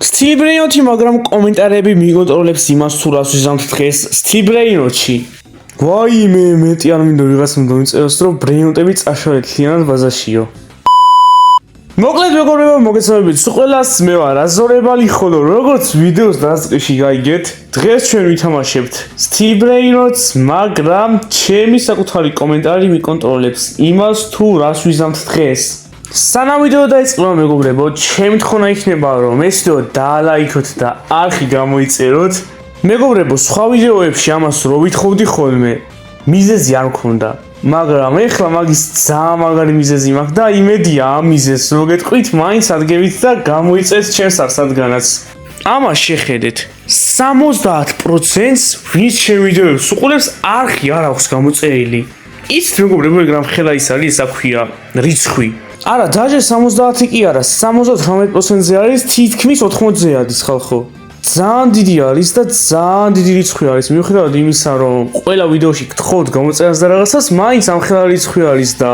Stilibreinoti, მაგრამ კომენტარები მიკონტროლებს იმას თუ რას ვიზამთ დღეს Stilibreinotში. ვაიმე, მეტი არ მინდა ვიღაცამ დავიწეროს, რომ ბრეინოტები წაშალეთ ლიანად ბაზაშიო. მოკლედ მეგობრებო, მოგესალმებით ყველას, მე ვარ აზორებალი, ხოლო როგორც ვიდეოს დასაწყისში გაიგეთ, დღეს ჩვენ ვითამაშებთ Stilibreinotს, მაგრამ ჩემი საკუთარი კომენტარი მიკონტროლებს იმას თუ რას ვიზამთ დღეს. სანამ ვიდეო დაიწყება მეგობრებო, ჩემი თხოვნა იქნება რომ ეს ვიდეო დაალაიქოთ და არხი გამოიწეროთ. მეგობრებო, სხვა ვიდეოებში ამას რო ვითხოვდი ხოლმე, მიზეზი არ მქონდა. მაგრამ ეხლა მაგის ძალიან მაგარი მიზეზი მაქვს და იმედია ამ მიზეზს რო გეტყვით, მაინც ადგებით და გამოიწერთ ჩემს არსადგანაც. ამას შეხედეთ, 70%-ს ვინც ჩემ ვიდეოებს უყურებს, არხი არ აქვს გამოწერილი. იცით მეგობრებო, ეგ რამ ხელა ის არის, ისა ქვია, რიცხვი. არა, დაჟე 70 კი არა, 78%-ზე არის, თითქმის 80-ზე არის ხალხო. ძალიან დიდი არის და ძალიან დიდი რიცხვი არის. მიუხედავად იმისა, რომ ყველა ვიდეოში გთხოვთ გამოწერას და რაღაცას, მაინც ამ ხელა რიცხვი არის და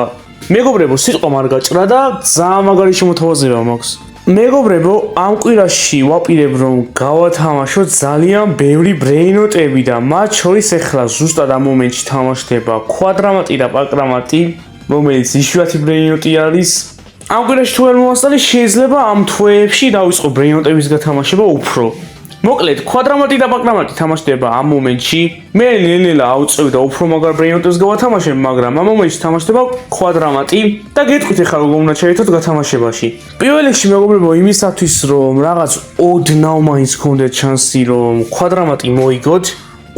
მეგობრებო, სიტყვა არ გაჭრა და ძალიან მაგარი შემოთავაზება მაქვს. მეგობრებო, ამ კვირაში ვაპირებ რომ გავათამაშოთ ძალიან ბევრი ბრეინოტები და მათ შორის ეხლა ზუსტად ამ მომენტში თამაშდება კვადრამატი და პაკრამატი, რომელიც იშვიათი ბრეინოტი არის. ამ კვირაში თუ არ მომასწრე, შეიძლება ამ თვეებში დავიწყო ბრეინოტების გათამაშება უფრო. მოკლედ, კვადრამატი და პაკრამატი თამაშდება ამ მომენტში. მე ნელ-ნელა ავწევ და უფრო მაგარ ბრეინოტებს გავათამაშებ, მაგრამ ამ მომენტში თამაშდება კვადრამატი და გეტყვით ახლა როგორ უნდა ჩაერთოთ გათამაშებაში. პირველ რიგში მეგობრებო, იმისათვის რომ რაღაც ოდნავ მაინც გქონდეთ შანსი რომ კვადრამატი მოიგოთ,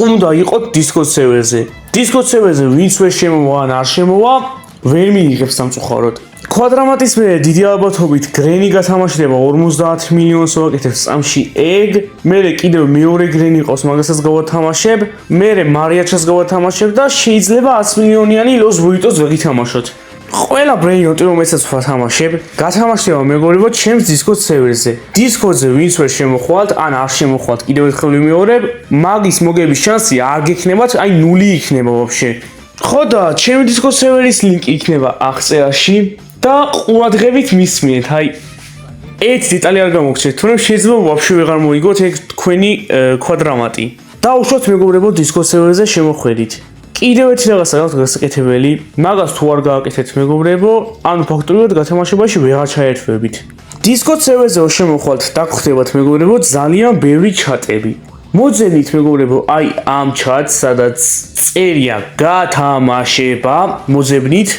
უნდა იყოთ Discord server-ზე. Discord server-ზე ვინც ვერ შემოვა ან არ შემოვა, ვერ მიიღებს სამწუხაროდ. კვადრამატის მე დიდი ალბათობით გრენი გათამაშდება 50 მილიონს ვაკეთებს წამში ეგ, მერე კიდევ მეორე გრენი ყავს, მაგასაც გავათამაშებ, მერე მარიაჩას გავათამაშებ და შეიძლება 100 მილიონიანი ლოს ვუიტოს ვეგითამაშოთ. ყველა ბრეინოტი რომელსაც ვათამაშებ, გათამაშდება მეგობრებო ჩემს Discord server-ზე. Discord-ზე ვინც ვერ შემოხვალთ, ან არ შემოხვალთ, კიდევ ერთხელ ვიმეორებ, მაგის მოგების შანსი არ გექნებათ, აი 0 იქნება ვაფშე. ხო და ჩემი Discord server-ის ლინკი იქნება აღწერაში. და ყურადღებით მისმენთ, აი ეს დეტალი არ გამოგცეთ, თუმცა შეიძლება ვაფშე ვეღარ მოიგოთ ეგ თქვენი კვადრამატი. და უშუალოდ მეგობრებო Discord server-ზე შემოხვედით. კიდევ ერთი რაღაცა გაქვთ გასაკეთებელი, მაგას თუ არ გააკეთეთ მეგობრებო, ანუ ფაქტობრივად გათამაშებაში ვეღარ ჩაერთვებით. Discord server-ზე რო შემოხვალთ და გხვდებათ მეგობრებო ძალიან ბევრი ჩატები. მოძებნით მეგობრებო, აი ამ ჩატს, სადაც წერია გათამაშება, მოძებნით.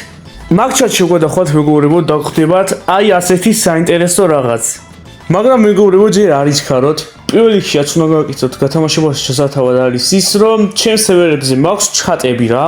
მაგ ჩატში შეგვედახვალთ მეგობრებო და გხვდებათ აი ასეთი საინტერესო რაღაც. მაგრამ მეგობრებო ჯერ არ იცქაროთ. პირველ რიგში რაც უნდა გააკეთოთ გათამაშებაში შესათავად არის ის, რომ ჩემ სერვერებზე მაქვს ჩატები რა.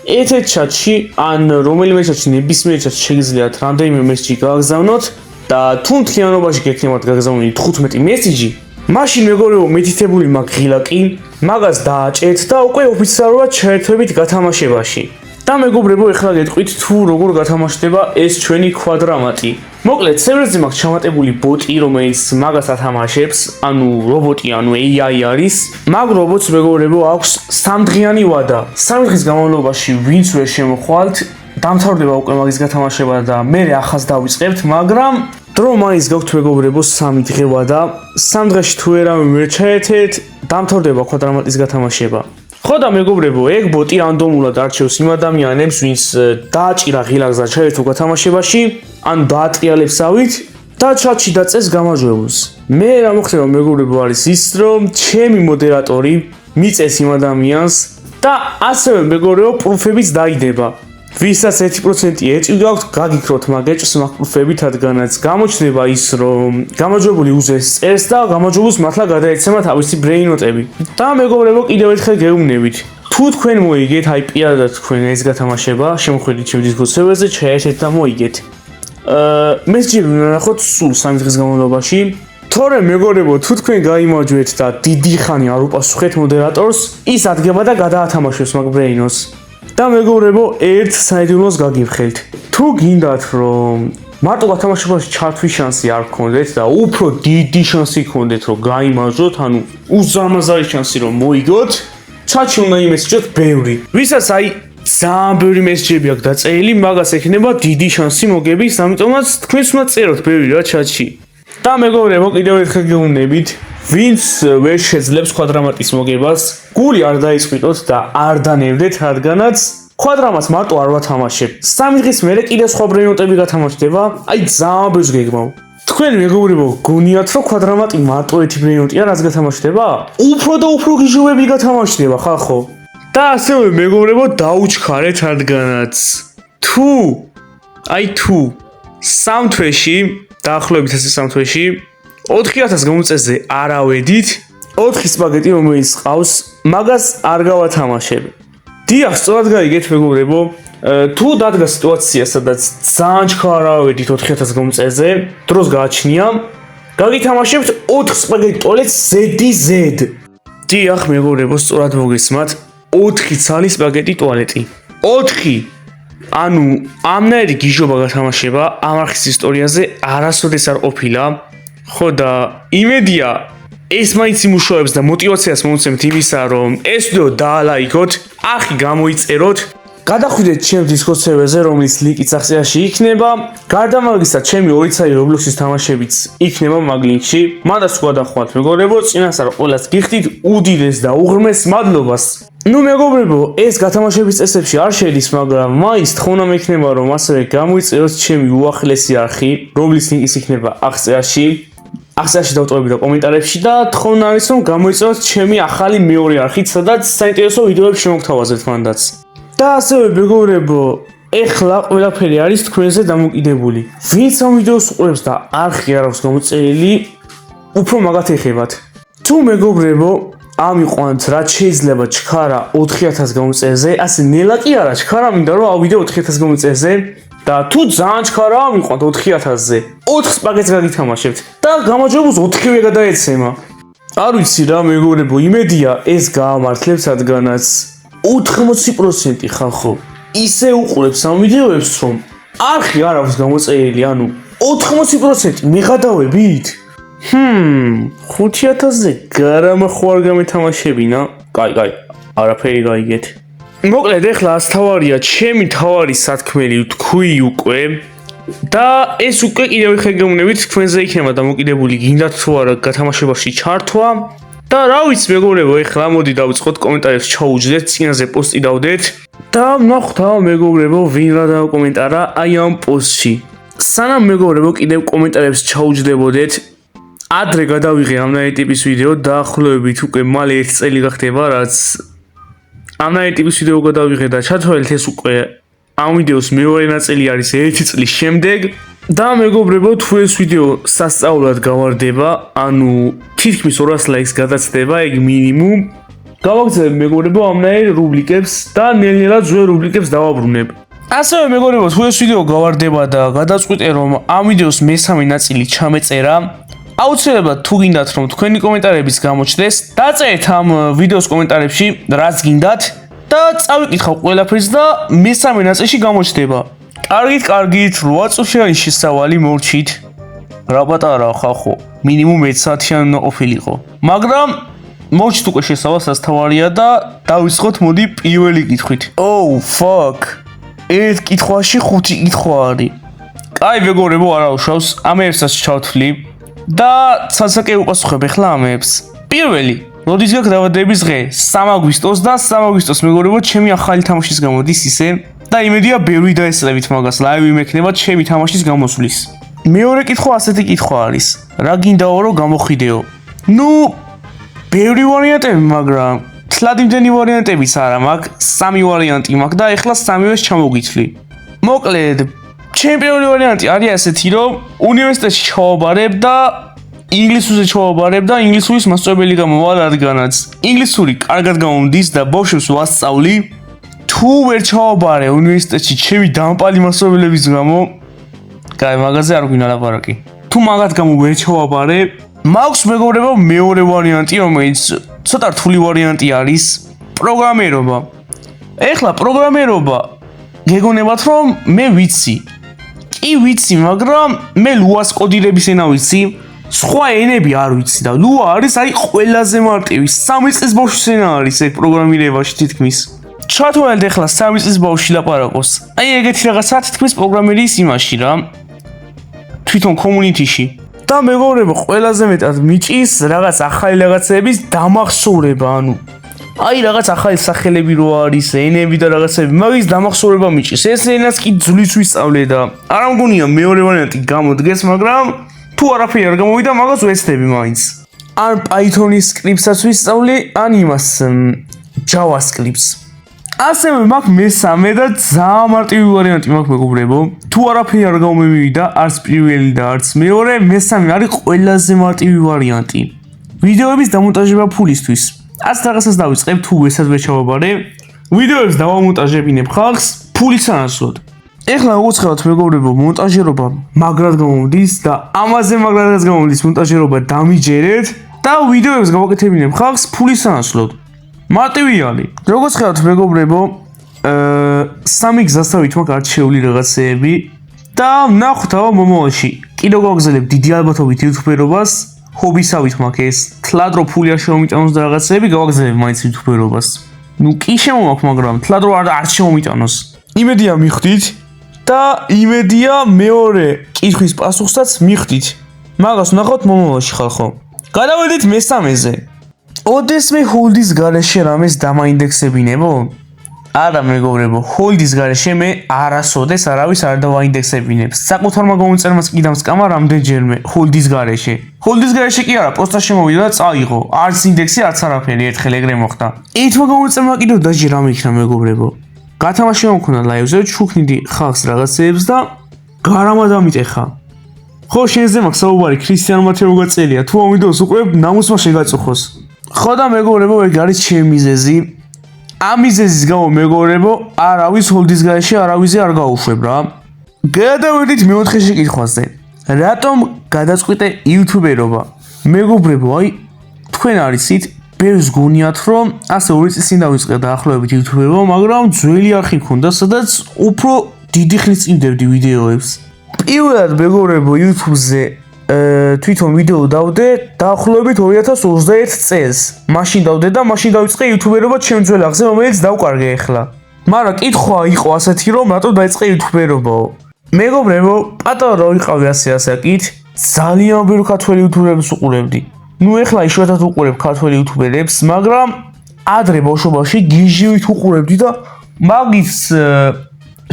ერთ-ერთ ჩატში ან რომელიმე ჩატში ნებისმიერ ჩატში შეგიძლიათ რამდენიმე მესიჯი გააგზავნოთ და თუ მთლიანობაში გექნებათ გაგზავნილი 15 მესიჯი, მაშინ მეგობრებო მითითებული მაქვს ღილაკი, მაგას დააჭერთ და უკვე ოფიციალურად ჩაერთვებით გათამაშებაში. და მეგობრებო, ეხლა გეტყვით თუ როგორ გათამაშდება ეს ჩვენი კვადრამატი. მოკლედ, სერვერზე მაქვს ჩამატებული ბოტი, რომელიც მაგას ათამაშებს, ანუ რობოტი, ანუ AI არის. მაგ რობოტს მეგობრებო აქვს 3 დღიანი ვადა. 3 დღის განმავლობაში ვინც ვერ შემოხვალთ, დამთავრდება უკვე მაგის გათამაშება და მე ახაც დავიწყებთ, მაგრამ დრო მაინც გაქვთ მეგობრებო 3 დღე ვადა. 3 დღეში თუ ერავინ ვერ ჩაერთეთ, დამთავრდება კვადრამატის გათამაშება. ხო და მეგობრებო, ეგ ბოტი რანდომულად არჩევს იმ ადამიანებს, ვინც დააჭირა ღილაკს და ჩაერთო გათამაშებაში, ან დაატრიალებს ავით და ჩატში დაწეს გამარჯვებულს. მე რა მოხდება მეგობრებო არის ის, რომ ჩემი მოდერატორი მიწეს იმ ადამიანს და ასევე მეგობრებო პრუფებიც დაიდება. ვისაც 1% ეჭვი გაქვთ, გაგიქროთ მაგ ეჭვს მაგ პრუფებით, რადგანაც გამოჩნდება ის, რომ გამარჯვებული უზეს წერს და გამარჯვებულს მართლა გადაეცემა თავისი ბრეინოტები. და მეგობრებო, კიდევ ერთხელ გეუბნებით. თუ თქვენ მოიგეთ, აი პირადად თქვენ ეს გათამაშება, შემოხვედით ჩემი Discord server-ზე, ჩაერთეთ და მოიგეთ. მესიჯები ვნახოთ სულ 3 დღის განმავლობაში. თორემ მეგობრებო, თუ თქვენ გაიმარჯვეთ და დიდი ხანი არ უპასუხეთ მოდერატორს, ის ადგება და გადაათამაშებს მაგ ბრეინოტს. და მეგობრებო, ერთ საიდუმლოს გაგივხელთ. თუ გინდათ რომ მარტო გათამაშებაში ჩართვის შანსი არ გქონდეთ და უფრო დიდი შანსი გქონდეთ რომ გაიმარჯვოთ, ანუ უზარმაზარი შანსი რომ მოიგოთ, ჩატში უნდა იმესიჯოთ ბევრი. ვისაც აი ძალიან ბევრი მესიჯები აქვს დაწერილი, მაგას ექნება დიდი შანსი მოგების, ამიტომაც თქვენს უნდა წეროთ ბევრი რა ჩატში. და მეგობრებო, კიდევ ერთხელ გეუბნებით, ვინც ვერ შეძლებს კვადრამატის მოგებას, გული არ დაიწვიტოთ და არ დანევდეთ, რადგანაც კვადრამატს მარტო არ ვათამაშებ. 3 დღის მერე კიდევ სხვა ბრეიოტები გათამაშდება, აი ძალიან ბევრს გეგმავ. თქვენ მეგობრებო, გონიათ რომ კვადრამატი მარტო ერთი ბრეიოტია, რაც გათამაშდება? უფრო და უფრო გიჟობები გათამაშდება, ხალხო. და ასევე მეგობრებო, დაუჩქარეთ, რადგანაც თუ 3 თვეში, დაახლოებით ასე 3 თვეში 4000 გამოწესზე არ ავედით, 4 სპაგეტი რომელიც ყავს, მაგას არ გავათამაშებ. დიახ, სწორად გაიგეთ მეგობრებო, თუ დადგა სიტუაცია, სადაც ძალიან ჩქარ ავედით 4000 გამოწესზე, დროს გააჩნია, გაგითამაშებთ 4 სპაგეტი ტუალეტს Z-Z. დიახ, მეგობრებო, სწორად მოგესმათ, 4 ცალი სპაგეტი ტუალეტი. 4. ანუ ამნაირი გიჟობა გათამაშება ამ არხის ისტორიაზე არასოდეს არ ყოფილა. ხო და იმედია ეს მაინც იმუშავებს და мотиваციას მომცემთ იმისა, რომ ეს ვიდეო დაალაიქოთ, არხი გამოიწეროთ, გადახვიდეთ ჩემს Discord სერვერზე, რომელიც ლინკიც ახსნაში იქნება. გარდა მაგისა, ჩემი 2 წელი Roblox-ის თამაშებიც იქნება მაგ ლინკში. მანდაც გადახვალთ მეგობრებო, წინასწარ ყველას გიხდით უდიდეს და უღრმეს მადლობას. ნუ მეგობრებო, ეს გათამაშების წესებში არ შედის, მაგრამ მაინც თხოვნა მექნება, რომ ასევე გამოიწეროთ ჩემი უახლესი არხი, რომლის ლინკიც იქნება აღწერაში. აღწერაში დავტოვები და კომენტარებში და თხოვნა არის, რომ გამოიწეროთ ჩემი ახალი მეორე არხით, სადაც საინტერესო ვიდეოები შემოგთავაზებთ მანდაც. და ასევე მეგობრებო, ეხლა ყველაფერი არის თქვენზე დამოკიდებული. ვინც ამ ვიდეოს უყურებს და არხი არ აქვს გამოწერილი, უფრო მაგათ ეხებათ. თუ მეგობრებო, ამიყვანთ, რაც შეიძლება ჩქარა 4000 გამოწერზე, ასე ნელა კი არა, ჩქარა მინდა რომ ავიდე 4000 გამოწერზე და თუ ძალიან ჩქარა ამიყვანთ 4000-ზე, 4 სპაგეტს გაგითამაშებთ და გამარჯვებულს 4-ვე გადაეცემა. არ ვიცი რა მეგობრებო, იმედია ეს გაამართლებს, რადგანაც 80% ხალხო ისე უყურებს ამ ვიდეოებს, რომ არხი არ აქვს გამოწერილი, ანუ 80% მიღადავებით. 5000-ზე გარამა ხო არ გამეთამაშებინა? კაი, არაფერი გაიგეთ. მოკლედ, ეხლა ასთავარია ჩემი თავარი სათქმელი თქვი უკვე და ეს უკვე კიდევ ხელ გეუბნებით, თქვენზე იქნება დამოკიდებული, გინდათ თუ არა გათამაშებაში ჩართვა. და რა ვიცი მეგობრებო, ეხლა მოდი დავიწყოთ კომენტარებს ჩაუჯდეთ, წინაზე პოსტი დავდეთ და ნახოთ მეგობრებო, ვინ რა დააკომენტარა აი ამ პოსტში. სანამ მეგობრებო კიდევ კომენტარებს ჩაუჯდებოდეთ, ადრე გადავიღე ამნაირი ტიპის ვიდეო, დაახლოებით უკვე მალე 1 წელი გახდება, რაც ამნაირი ტიპის ვიდეო გადავიღე და ჩათვალეთ ეს უკვე ამ ვიდეოს მეორე ნაწილი არის 1 წლის შემდეგ. და მეგობრებო, თუ ეს ვიდეო სასწაულად გავარდება, ანუ თითქმის 200 ლაიქს გადაცდება, ეგ მინიმუმ, გავაგზავნებ მეგობრებო ამნაირ რუბრიკებს და ნელ-ნელა ძველ რუბრიკებს დავაბრუნებ. ასევე მეგობრებო, თუ ეს ვიდეო გავარდება და გადაწყვიტე რომ ამ ვიდეოს მესამე ნაწილი ჩამეწერა, აუცილებლად თუ გინდათ რომ თქვენი კომენტარებიც გამოჩნდეს, დაწერეთ ამ ვიდეოს კომენტარებში რაც გინდათ და წავიკითხავ ყველაფერს და მესამე ნაწილში გამოჩნდება. კარგით, 8 წუთიანი შესავალი მორჩით. რა პატარა ხალხო, მინიმუმ 1 საათიანი უნდა ყოფილიყო. მაგრამ მორჩით უკვე შესავალ სასთავარია და დავიწყოთ მოდი პირველი კითხვით. Oh fuck. ერთ კითხვაში 5 კითხვა არის. კაი მეგობრებო, არა უშავს, ამერსაც ჩავთვლი. და ცალსაკე უპასუხებ ახლა ამებს. პირველი, როდის გაქვს დაბადების დღე? 3 აგვისტოს და 3 აგვისტოს მეგობრებო, ჩემი ახალი თამაშის გამოდის ისე და იმედია ბევრი დაესწრებით მაგას, ლაივი მექნება ჩემი თამაშის გამოსვლის. მეორე კითხვა ასეთი კითხვა არის. რა გინდაო რომ გამოხიდეო? ნუ ბევრი ვარიანტები, მაგრამ თლად იმდენი ვარიანტებიც არა მაქვს, 3 ვარიანტი მაქვს და ეხლა 3-ვეს ჩამოგითვლი. მოკლედ ჩემი პირველი ვარიანტი არის ასეთი, რომ უნივერსიტეტში ჩავაბარებ და ინგლისურზე ჩავაბარებ და ინგლისურის მასწავლებელი გამოვალ, რადგანაც ინგლისური კარგად გამომდის და ბავშვებს ვასწავლი. თუ ვერ ჩავაბარე უნივერსიტეტში ჩემი დამპალი მასწავლებლების გამო, კაი, მაგაზე არ გვინდა ლაპარაკი. თუ მაგათ გამო ვერ ჩავაბარე, მაქვს მეგობრებო მეორე ვარიანტი, რომელიც ცოტა რთული ვარიანტი არის, პროგრამირება. ეხლა პროგრამირება გეგონებათ რომ მე ვიცი. კი ვიცი, მაგრამ მე ლუას კოდირების ენა ვიცი, სხვა ენები არ ვიცი და ლუა არის აი ყველაზე მარტივი, 3 წლის ბავშვის ენა არის ეგ პროგრამირებაში თითქმის. ჩათვალეთ ეხლა 3 წლის ბავშვი ლაპარაკობს. აი ეგეთი რაღაცა თითქმის პროგრამერის იმაში რა. თვითონ კომუნიტიში. და მეგობრებო, ყველაზე მეტად მიჭის რაღაც ახალი რაღაცების დამახსოვრება, ანუ აი რაღაც ახალი სახელები რო არის, ენები და რაღაცები, მაგის დამახსოვრება მიჭის. ეს ენას კი ძვლის ვისწავლე და არ მგონია მეორე ვარიანტი გამოდგეს, მაგრამ თუ არაფერი არ გამოვიდა, მაგას ვეცდები მაინც. ან Python-ის სკრიპტსაც ვისწავლე, ან იმას JavaScript-ს. ასევე მაქვს მესამე და ძალიან მარტივი ვარიანტი მაქვს მეგობრებო. თუ არაფერი არ გამომივიდა, არც პირველი და არც მეორე, მესამე არის ყველაზე მარტივი ვარიანტი. ვიდეოების დამონტაჟება ფულისთვის. ას რაღაცას დავიწყებ, თუ ესაც ვერ ჩავაბარე. ვიდეოებს დავამონტაჟებინებ ხალხს ფულის ანაცვლოდ. ეხლა უცხოთ მეგობრებო, მონტაჟერობა მაგრად გამომდის და ამაზე მაგრადაც გამომდის მონტაჟერობა დამიჯერეთ და ვიდეოებს გავაკეთებინებ ხალხს ფულის ანაცვლოდ. მარტივი არის. როგორც ხედავთ მეგობრებო, სამი გზასავით მაქვს არჩეული რაღაცეები და ნახოთ ამა მომავალში. კიდევ გავაგზავნებ დიდი ალბათობით იუთუბერობას, ჰობისავით მაქვს ეს, თლად რო ფული არ შემომიტანოს და რაღაცეები გავაგზავნებ მაინც იუთუბერობას. ნუ კი შემომაქვს, მაგრამ თლად რო არ შემომიტანოს. იმედია მიხვდით და იმედია მეორე კითხვის პასუხსაც მიხვდით. მაგას ნახოთ მომავალში ხალხო. გადავედით მესამეზე. ოდესმე ჰოლდის გარეშე რამეს დამაინდექსებინებო? არა მეგობრებო, ჰოლდის გარეშე მე არასოდეს არავის არ დავაინდექსებინებს. საკუთარმა გამომწერმაც კიდევ სკამა რამდენჯერმე ჰოლდის გარეშე. ჰოლდის გარეშე კი არა, პოსტა შემოვიდა და წაიღო. არც ინდექსი, არც არაფერი, ერთხელ ეგრე მოხდა. ერთმა გამომწერმა კიდევ დაჟე რამე იქნა მეგობრებო. გათამაში მომქონა ლაივზე, ჩუქნიდი ხალხს რაღაცეებს და გარამა დამიტეხა. ხო, შენზე მაქვს საუბარი, ქრისტიან მათე მოგაწელია. თუ ამ ვიდეოს უყურებ, ნამუსმა შეგაწუხოს. ხო და მეგობრებო, ეგ არის ჩემი მიზეზი. ამ მიზეზის გამო მეგობრებო, არავის ჰოლდის გარეშე არავიზე არ გაუშვებ რა. გადავედით მეოთხე შეკითხვაზე. რატომ გადაწყვიტე იუთუბერობა? მეგობრებო, აი თქვენ არიცით, ბევრს გონიათ, რომ ასე 2 წელი წინ დავიწყე დაახლოებით იუთუბერობა, მაგრამ ძველი არხი მქონდა, სადაც უფრო დიდი ხნის წინ მდევდი ვიდეოებს. პირველად მეგობრებო, YouTube-ზე თვითონ ვიდეო დავდე დაახლოებით 2021 წელს. მაშინ დავდე და მაშინ დავიწყე იუთუბერობა ჩემ ძველ აღზე, რომელიც დავკარგე ახლა. მაგრამ კითხვა იყო ასეთი, რომ რატო დაიწყე იუთუბერობაო? მეგობრებო, პატარა რო ვიყავი ასაკით, ძალიან ბევრი ქართველი იუთუბერებს უყურებდი. ნუ ეხლა იშვიათად უყურებ ქართველი იუთუბერებს, მაგრამ ადრე ბავშვობაში გიჟივით უყურებდი და მაგის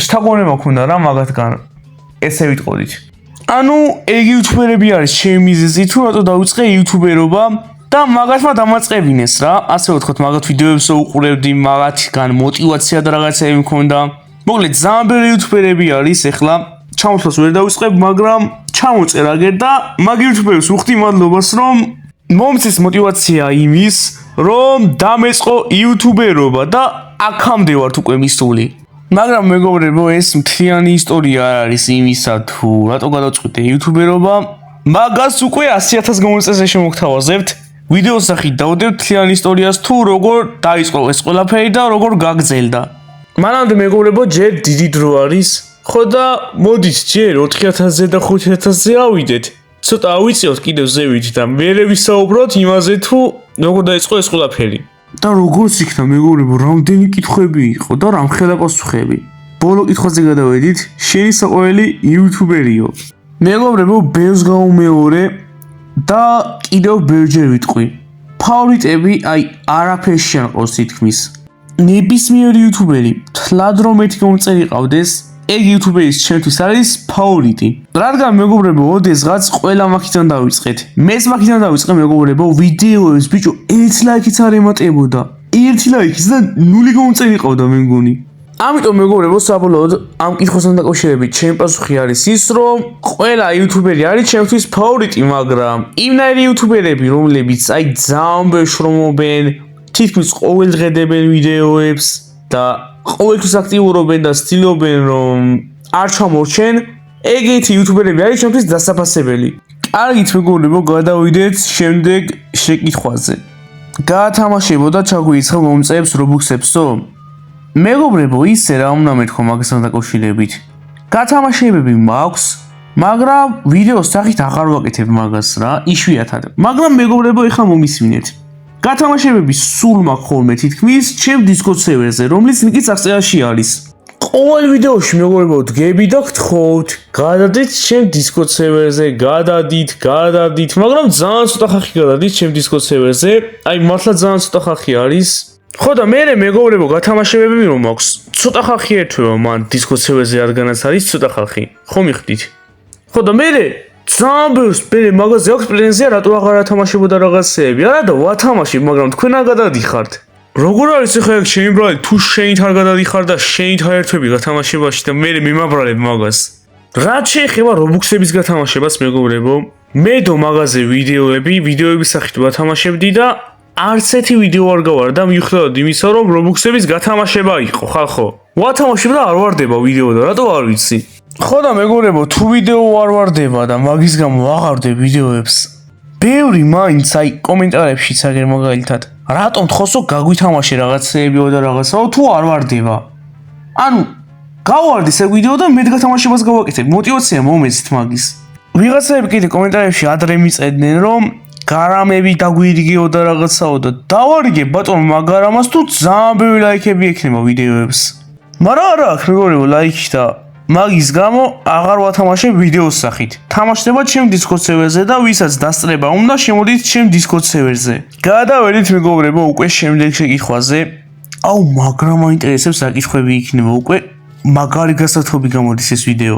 შთაგონება მქონდა რა მაგათგან. ესე ვიტყოდით. ანუ ეგ იუთუბერები არის ჩემი მიზეზი, თუ რატო დავიწყე იუთუბერობა და მაგათმა დამაწყებინეს რა. ასე ვთქვათ, მაგათ ვიდეოებს უყურებდი, მაგათგან мотиваცია და რაღაცები მქონდა. მოკლედ, ძალიან ბევრი იუთუბერები არის ეხლა. ჩამოსვლას ვერ დავიწყებ, მაგრამ ჩამოწერ აგერ და მაგ იუთუბერებს ვუხდი მადლობას, რომ მომცეს мотиваცია იმის, რომ დამეწყო იუთუბერობა და აქამდე ვართ უკვე მისული. მაგრამ მეგობრებო, ეს მთლიანი ისტორია არ არის იმისა, თუ რატო გადავწყვიტე იუთუბერობა. მაგას უკვე 100,000 გამომწერზე შემოგთავაზებთ. ვიდეოს სახით დავდებ მთლიან ისტორიას, თუ როგორ დაიწყო ეს ყველაფერი და როგორ გაგრძელდა. მანამდე მეგობრებო, ჯერ დიდი დრო არის. ხო და მოდით ჯერ 4,000-ზე და 5,000-ზე ავიდეთ. ცოტა ავიწიოთ კიდევ ზევით და მერე ვისაუბროთ იმაზე, თუ როგორ დაიწყო ეს ყველაფერი. და როგორც იქნა მეგობრებო, რამდენი კითხვები იყო და რამხელა პასუხები. ბოლო კითხვაზე გადავედით, შენი საყვარელი იუთუბერიო. მეგობრებო, ბევრს გავუმეორე და კიდევ ბევრჯერ ვიტყვი. ფავორიტები, აი, არაფერში არ ყავს თითქმის. ნებისმიერი იუთუბერი, თლად რომ ერთი გამომწერი ყავდეს, ეგ იუთუბერის ჩემთვის არის ფავორიტი. რადგან მეგობრებო, ოდესღაც ყველა მაქიდან დავიწყეთ. მეც მაქიდან დავიწყე მეგობრებო, ვიდეოებს ბიჭო 1 ლაიქიც არ ემატებოდა. 1 ლაიქიც და 0 გამომწერი ყავდა მე მგონი. ამიტომ მეგობრებო, საბოლოოდ ამ კითხვასთან დაკავშირებით ჩემი პასუხი არის ის, რომ ყველა იუთუბერი არის ჩემთვის ფავორიტი, მაგრამ იმნაირი იუთუბერები, რომლებიც აი ძალიან ბევრ შრომობენ, თითქმის ყოველდღე დებენ ვიდეოებს და ყოველთვის აქტიურობენ და ცდილობენ რომ არ ჩამორჩენ, ეგეთი იუთუბერები არის ჩემთვის დასაფასებელი. კარგით მეგობრებო, გადავიდეთ შემდეგ შეკითხვაზე. გაათამაშებო და ჩაგვიცხო მომწეებს რობუქსებსო? მეგობრებო, ისე რა უნდა მეთქვა მაგასთან დაკავშირებით. გათამაშებები მაქვს, მაგრამ ვიდეოს სახით აღარ ვაკეთებ მაგას რა, იშვიათად. მაგრამ მეგობრებო, ეხლა მომისმინეთ. გათამაშებები სულ მაქვს ხოლმე თითქმის ჩემ Discord server-ზე, რომლის ლინკიც აღწერაში არის. ყოველ ვიდეოში მეგობრებო დგები და გთხოვთ, გადადით ჩემ Discord server-ზე, გადადით, მაგრამ ძალიან ცოტა ხალხი გადადით ჩემ Discord server-ზე. აი მართლა ძალიან ცოტა ხალხი არის. ხო და მე მეგობრებო გათამაშებები რომ მაქვს. ცოტა ხალხი ერთვება მან Discord server-ზე რადგანაც არის ცოტა ხალხი. ხო მიხდით. ხო და მე ძალიან ბევრს მაგაზე აქვს პრეტენზია რატო აღარ ათამაშებოდა რაღაცეები. არა და ვათამაშებ, მაგრამ თქვენ არ გადადიხართ. როგორ არის ახლა ეგ შენი ბრალი თუ შენით არ გადადიხარ და შენით არ ერთვები გათამაშებაში და მე მიმაბრალებ მაგას. რაც შეეხება Roblox-ების გათამაშებას მეგობრებო, მე დო მაგაზე ვიდეოების სახით ვათამაშებდი და არც ერთი ვიდეო არ გავარდა მიუხედავად იმისა, რომ Roblox-ების გათამაშება იყო, ხალხო. ვათამაშებ და არ ვარდება ვიდეო და რატო არ ვიცი. ხო და მეგობრებო, თუ ვიდეო არ ვარდება და მაგის გამო აღარდებ ვიდეოებს, ბევრი მაინც აი კომენტარებშიც აგერ მაგალითად რატომ თხოსო გაგვითამაშე რაღაცეებიო და რაღაცაო თუ არ ვარდება. ანუ გავარდი ეს ვიდეო და მე გათამაშებას გავაკეთებ. мотивация მომეცით მაგის. ვიღაცები კიდე კომენტარებში ადრე მიწედნენ რომ გარამები დაგვირიგეო და რაღაცაო და დავარიგებ ბატონო მაგარამას თუ ძალიან ბევრი ლაიქები ექნება ვიდეოებს. მაგრამ არა აქვს მეგობრებო ლაიქი და მაგის გამო აღარ ვათამაშებ ვიდეოს სახით. თამაშდება ჩემ Discord server-ზე და ვისაც დასწრება უნდა შემოდით ჩემ Discord server-ზე. გადავედით მეგობრებო უკვე შემდეგ შეკითხვაზე. აუ მაგრამ მაინტერესებს საკითხები იქნება უკვე მაგარი გასართობი გამოდის ეს ვიდეო.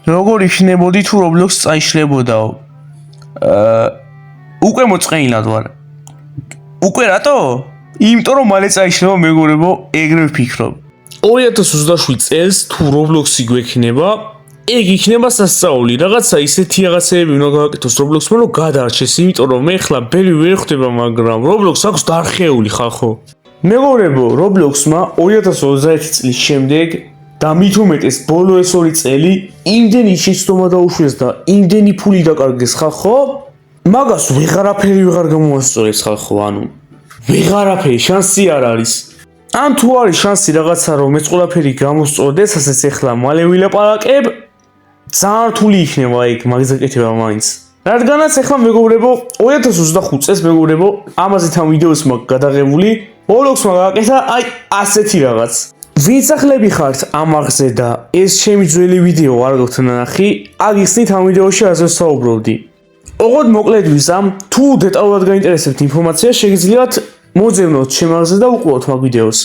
როგორ იქნებოდი თუ Roblox წაიშლებოდაო? უკვე მოწყენილად ვარ. უკვე რატო? იმიტომ რომ მალე წაიშლება მეგობრებო, ეგრევე ვფიქრობ. 2027 წელს თუ Roblox-ი გვექნება, ეგ იქნება სასწაული, რაღაცა ისეთი რაღაცეები უნდა გავაკეთოს Roblox-მა, რომ გადარჩეს, იმიტომ რომ მე ხლა ბევრი ვერ ხვდება, მაგრამ Roblox აქვს დარხეული ხალხო. მეგობრებო, Roblox-მა 2021 წლის შემდეგ და მით უმეტეს ბოლო ეს 2 წელი იმდენი შეცდომა დაუშვეს და იმდენი ფული დაკარგეს ხალხო, მაგას ვეღარაფერი ვეღარ გამოასწორებს ხალხო, ანუ ვეღარაფერი შანსი არ არის. ან თუ არის შანსი რაღაცა რომ ეს ყველაფერი გამოსწორდეს, ასეც ეხლა მალე ვილაპარაკებ, ძალიან რთული იქნება ეგ მაგის გაკეთება მაინც. რადგანაც ეხლა მეგობრებო 2025 წელს მეგობრებო ამაზე თან ვიდეოს მაქვს გადაღებული, Roblox-მა გააკეთა აი ასეთი რაღაც. ვინც ახლები ხართ ამაღზე და ეს ჩემი ძველი ვიდეო არ გაქვთ ნახი, აგიხსნით ამ ვიდეოში ასე საუბრობდი. ოღონდ მოკლედ ვიზამ, თუ დეტალურად გაინტერესებთ ინფორმაცია, შეგიძლიათ მოძებნოთ ჩემზე და უყუროთ მაგ ვიდეოს.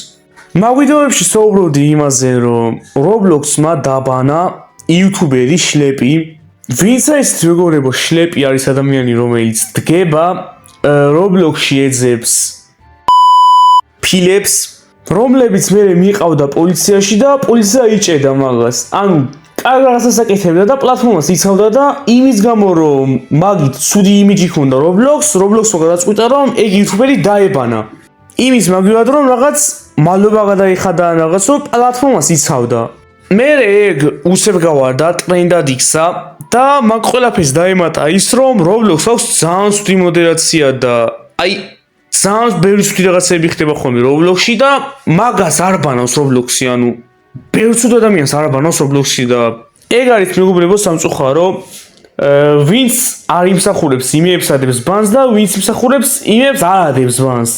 მაგ ვიდეოებში საუბრობდი იმაზე, რომ Roblox-მა დაბანა იუთუბერი შლეპი. ვინც ეს მეგობრებო შლეპი არის ადამიანი, რომელიც დგება Roblox-ში ეძებს ფილებს, რომლებიც მე მიყავდა პოლიციაში და პოლიცია იჭერდა მაგას. ანუ კარგ რაღაცას აკეთებდა და პლატფორმას იცავდა და იმის გამო რომ მაგით ცუდი იმიჯი ჰქონდა Roblox-მა გადაწყვიტა რომ ეგ იუთუბერი დაებანა. იმის მაგივად რომ რაღაც მალობა გადაიხადა რაღაც რომ პლატფორმას იცავდა. მე ეგ უსებ გავარდა, ტრენდად იქცა და მაგ ყველაფერს დაემატა ის რომ Roblox აქვს ძალიან ცუდი მოდერაცია და აი ძალიან ბევრი ცუდი რაღაცები ხდება ხოლმე Roblox-ში და მაგას არ ბანავს Roblox-ი, ანუ ბევრ ცუდ ადამიანს არ ბანავს Roblox-ი და ეგ არის მეგობრებო სამწუხარო, ვინც არ იმსახურებს იმებს ადებს ბანს და ვინც იმსახურებს იმებს არ ადებს ბანს.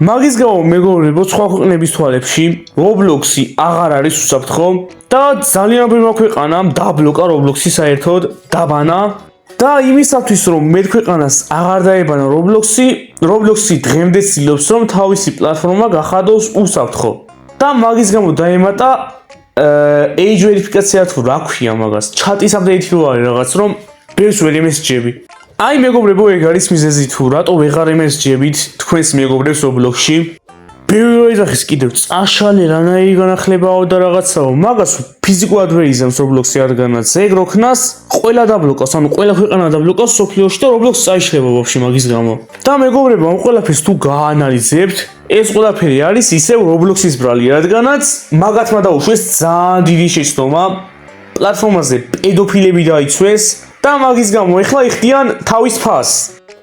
მაგის გამო მეგობრებო სხვა ქვეყნების თვალებში Roblox-ი აღარ არის უსაფრთხო და ძალიან ბევრმა ქვეყანამ დაბლოკა Roblox-ი საერთოდ დაბანა და იმისათვის რომ მეტ ქვეყანას აღარ დაებანა Roblox-ი დღემდე ცდილობს რომ თავისი პლატფორმა გახადოს უსაფრთხო. და მაგის გამო დაემატა age verification თუ რა ქვია მაგას, chat-ის update-ი რო არის რაღაც რომ ბევრს ვერ იმესჯები. აი მეგობრებო ეგ არის მიზეზი თუ რატო ვეღარ იმესჯებით თქვენს მეგობრებს Roblox-ში. ბევრი ოჯახის კიდევ წაშალე რანაირი განახლებაო და რაღაცაო, მაგას ფიზიკურად ვერ იზამს Roblox-ი რადგანაც ეგ როქნას ყველა დაბლოკავს, ანუ ყველა ქვეყანა დაბლოკავს სოფლიოში და Roblox წაიშლება ვაფშე მაგის გამო. და მეგობრებო ამ ყველაფერს თუ გაანალიზებთ, ეს ყველაფერი არის ისევ Roblox-ის ბრალი, რადგანაც მაგათმა დაუშვეს ძალიან დიდი შეცდომა, პლატფორმაზე პედოფილები დაიცვეს და მაგის გამო ეხლა იხდიან თავის ფასს.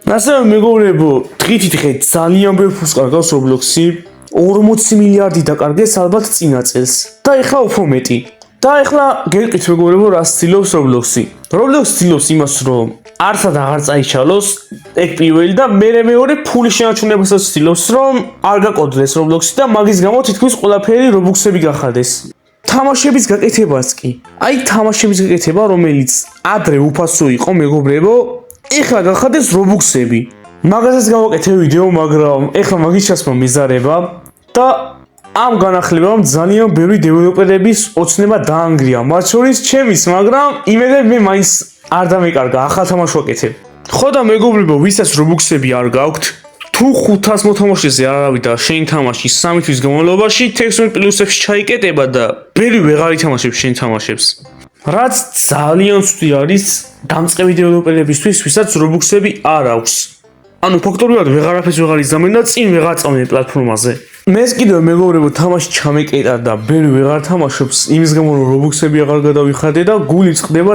ასევე მეგობრებო, დღე ძალიან ბევრ ფულს კარგავს Roblox-ი, 40 მილიარდი დაკარგეს ალბათ წინა წელს და ეხლა უფრო მეტი. და ეხლა გეტყვით მეგობრებო, რა ცდილობს Roblox-ი. Roblox ცდილობს იმას, რომ არცად აღარ წაიშალოს, ეგ პირველი და მეორე ფულის შენარჩუნებასაც ცდილობს, რომ არ გაკოდდეს Roblox-ი და მაგის გამო თითქმის ყველაფერი Robux-ები გახადეს. თამაშების გაკეთებაც კი. აი თამაშების გაკეთება, რომელიც ადრე უფასო იყო, მეგობრებო, ეხლა გახადეს Roblox-ები. მაგასაც გავაკეთე ვიდეო, მაგრამ ეხლა მაგის ჩასმა მიზარება და ამ განახლებამ ძალიან ბევრი დეველოპერების ოცნება დაანგრია. მათ შორის ჩემის, მაგრამ იმედები მე მაინც არ დამეკარგა, ახალ თამაშს ვაკეთებ. ხო და მეგობრებო, ვისაც Roblox-ები არ გაქვთ, თუ 500 მოთამაშეზე არ ავიდა შენ თამაში 3 თვის განმავლობაში 11 პლუსებში ჩაიკეტება და ბევრი ვეღარ ითამაშებს შენ თამაშებს. რაც ძალიან ცუდი არის დამწყები დეველოპერებისთვის, ვისაც Roblox-ები არ აქვს. ანუ ფაქტობრივად ვეღარაფერს ვეღარ იზამენ და წინ ვეღარ წავდნენ პლატფორმაზე. მეც კიდევ მეგობრებო თამაში ჩამეკეტა და ბევრი ვეღარ თამაშობს იმის გამო რომ Roblox-ები აღარ გადავიხადე და გული წყდება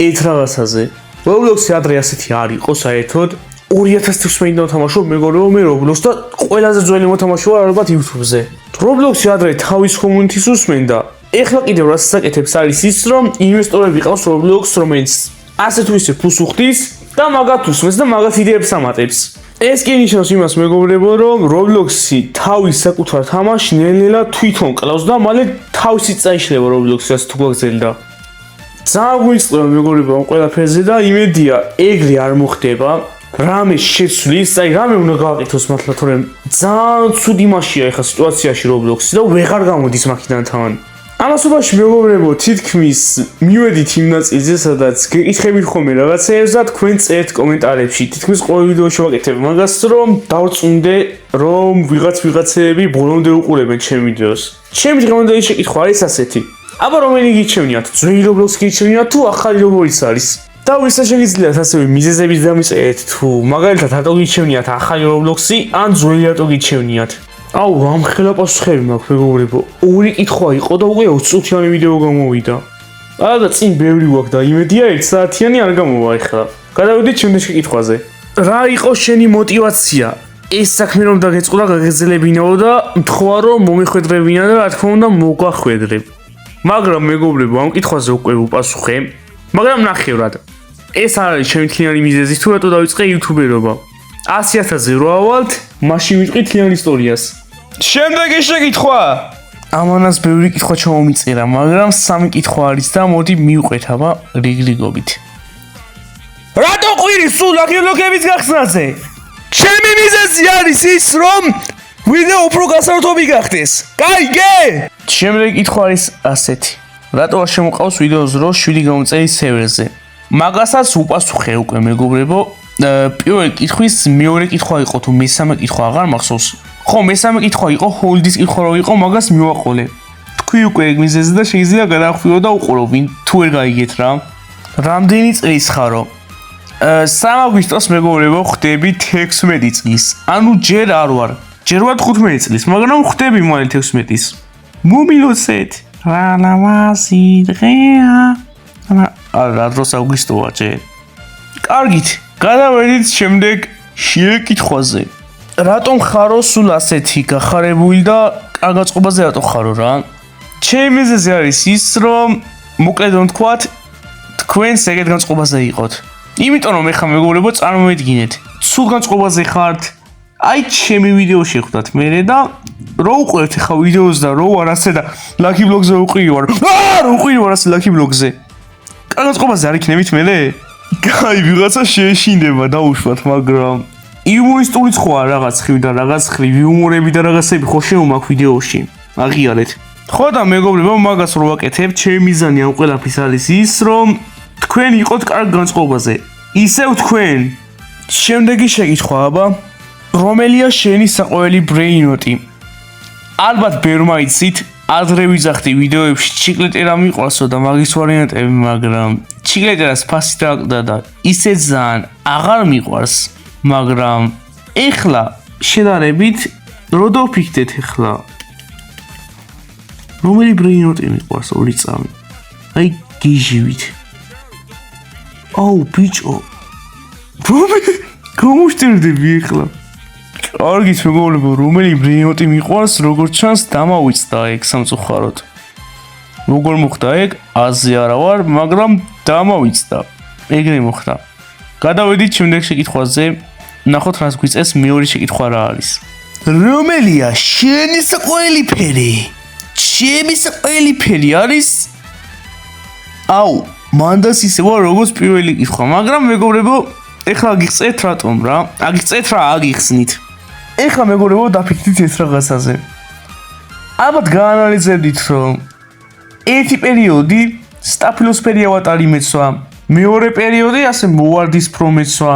ერთ რაღაცაზე. Roblox-ი ადრე ასეთი არ იყო საერთოდ 2016-დან ვთამაშობ მეგობრებო მე Roblox და ყველაზე ძველი მოთამაშე ვარ ალბათ YouTube-ზე. Roblox-ი ადრე თავის community-ს უსმენდა. ეხლა კიდევ რაც საკეთებს არის ის რომ ინვესტორები ყავს Roblox, რომელიც ასე თუ ისე ფულს უხდის და მაგათ უსმენს და მაგათ იდეებს ამატებს. ეს კი ნიშნავს იმას მეგობრებო რომ Roblox-ი თავის საკუთარ თამაშს ნელ-ნელა თვითონ კლავს და მალე თავისი წაიშლება Roblox-ს თუ გაგზელდა. ძალიან გვიწყდება მეგობრებო ამ ყველაფერზე და იმედია ეგრე არ მოხდება. რამე შეცვლის, აი რამე უნდა გავაკეთოს მართლა თორემ ძალიან ცუდი მასშია ეხა სიტუაციაში Roblox-ი და ვეღარ გამოდის მაქედან თან. ამასობაში მეგობრებო თითქმის მივედით იმ ნაწილზე, სადაც გეკითხებით ხოლმე რაღაცეებს და თქვენ წერთ კომენტარებში. თითქმის ყოველ ვიდეოში ვაკეთებ მაგას, რომ დავწუნდე, რომ ვიღაცეები ბოლომდე უყურებენ ჩემ ვიდეოს. ჩემი დღევანდელი შეკითხვა არის ასეთი. აბა რომელი გიჩვენიათ? ძველი Roblox გიჩვენიათ თუ ახალი Roblox არის? და ვისაც შეგიძლიათ ასევე მიზეზების დამიწერეთ თუ მაგალითად რატო გიჩვენიათ ახალი Roblox-ი ან ძველი რატო გიჩვენიათ? აუ რამხელა პასუხები მაქვს მეგობრებო. ორი კითხვა იყო და უკვე 20 წუთიანი ვიდეო გამოვიდა. და წინ ბევრი გვაქვს და იმედია 1 საათიანი არ გამოვა ახლა. გადავიდეთ შემდეგში კითხვაზე. რა იყო შენი мотиваცია? ეს საქმე რომ დაგეწყდა გაგეძლებინაო და მთხოვა რომ მომიხვედრებინა და რა თქმა უნდა მოგახვედრე. მაგრამ მეგობრებო ამ კითხვაზე უკვე ვუპასუხე. მაგრამ ნახევრად. ეს არ არის ჩემი თლიანი მიზეზი თუ რატო დავიწყე იუთუბერობა. 100,000-ზე რო ავალთ, მაშინ ვიტყვი თლიან ისტორიას. შემდეგი შეკითხვა. ამანას ბევრი კითხვა ჩამომიწერა, მაგრამ 3 კითხვა არის და მოდი მივყვეთ აბა რიგრიგობით. რატო ყვირი სულ ლაქიბლოგების გახსნაზე? ჩემი მიზეზი არის ის, რომ ვიდეო უფრო გასართობი გახდეს. გაიგე? შემდეგი კითხვა არის ასეთი. რატო არ შემოყავს ვიდეოს რო 7 გამომწერი სერვერზე? მაგასაც უპასუხე უკვე მეგობრებო. პირველი კითხვის მეორე კითხვა იყო თუ მესამე კითხვა აღარ მახსოვს. ხო, მესამე კითხვა იყო ჰოლდის კითხვა რო იყო, მაგას მივაყოლე. თქვი უკვე ეგ მიზეზი და შეიძლება გადახვიო და უყურო, ვინ თუ ვერ გაიგეთ რა. რამდენი წლის ხარო? 3 აგვისტოს მეგობრებო ხდები 16 წლის. ანუ ჯერ არ ვარ. ჯერ ვარ 15 წლის, მაგრამ ხდები მალე 16-ის. მომილოცეთ. რა ლამაზი დღეა. არა, დროს აგვისტოა ჯერ. კარგით. გადავედით შემდეგ შეკითხვაზე. რატომ ხარო სულ ასეთი გახარებული და კარგაწყობაზე რატო ხარო რა? ჩემი მიზეზი არის ის, რომ მოკლედ რომ თქვათ, თქვენ ეგეთ განწყობაზე იყოთ. იმიტომ რომ ეხლა მეგობრებო წარმოვიდგინეთ, სულ განწყობაზე ხართ. აი ჩემი ვიდეო შეხვდათ მერე და რო უყურებთ ეხლა ვიდეოს და რო ვარ ასე და Lucky Vlog-ზე უყირი ვარ. რო უყირი ვარ ასე Lucky Vlog-ზე. კარგაწყობაზე არ იქნებით მერე? გაი ვიღაცა შეეშინდება დაუშვათ, მაგრამ იუმორისტული სხვა რაღაც ხრივ და რაღაც ხრივ იუმორები და რაღაცები ხო შეუმაქვს ვიდეოში. აღიარეთ. ხო და მეგობრებო, მაგას რო ვაკეთებ, ჩემი მიზანი ამ ყველაფრის არის ის, რომ თქვენ იყოთ კარგ განწყობაზე. ისევ თქვენ. შემდეგი შეკითხვა აბა. რომელია შენი საყვარელი ბრეინოტი? ალბათ ბევრმა იცით, ადრე ვიძახდი ვიდეოებში ჩიკლეტერა მიყვარსო და მაგის ვარიანტები, მაგრამ ჩიკლეტერას ფასი დააკდა და ისე ძალიან აღარ მიყვარს, მაგრამ ეხლა შედარებით რო დავფიქრდეთ ეხლა რომელი ბრეინოტი მიყვარს 2 წამი? აი გიჟივით. აუ ბიჭო. გამოვშტერდები ეხლა. კარგით მეგობრებო, რომელი ბრეინოტი მიყვარს, როგორც ჩანს დამავიწდა ეგ სამწუხაროდ. როგორ მოხდა ეგ? აზი არა ვარ, მაგრამ დამავიწდა. ეგრე მოხდა. გადავედით შემდეგ შეკითხვაზე. ნახოთ რას გვიწევს მეორე შეკითხვა რა არის. რომელია შენი საყვარელი ფერი? ჩემის ყველი ფერი არის აუ მანდას ისევა როგორც პირველი კითხვა მაგრამ მეგობრებო ეხლა გიხსენთ რატომ რა აგიხსენთ რა აგიხსნით ეხლა მეგობრებო დაფიქრდით ეს რაღაცაზე ალბათ გაანალიზებდით რომ ერთი პერიოდი სტაფილოსფერი ავატარი მეცვა მეორე პერიოდი ასე მოვარდისფრო მეცვა